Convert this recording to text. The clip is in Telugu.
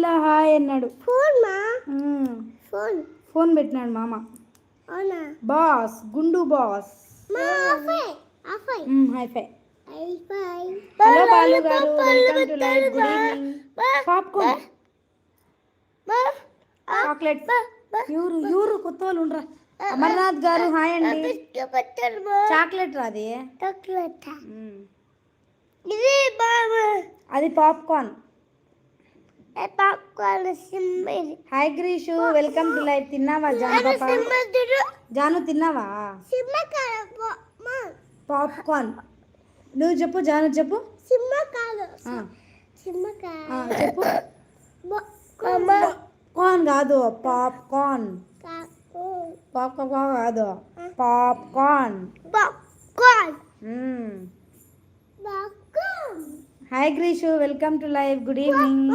ఇలా హాయ్ అన్నాడు. ఫోన్ ఫోన్ పెట్టినాడు మామ. అవునా బాస్ గుండు boss. Hi-fi. Hello Balu garu, welcome to live. Good evening. Popcorn, chocolates. యూరు కొత్త వాళ్ళు ఉండరా. అమర్నాథ్ గారు హాయ్ అండి. చాక్లెట్ రాది, అది popcorn. Hi Greeshu, welcome to live. తిన్నావా జాను పాప? జాను తిన్నావా? పాప్కార్న్. నువ్వు చెప్పు జాను, చెప్పు. చెప్పు. కార్న్ కాదు, పాప్కార్న్. పాప్కార్న్ కాదు, popcorn. Hi Greeshu, welcome to live. Good evening.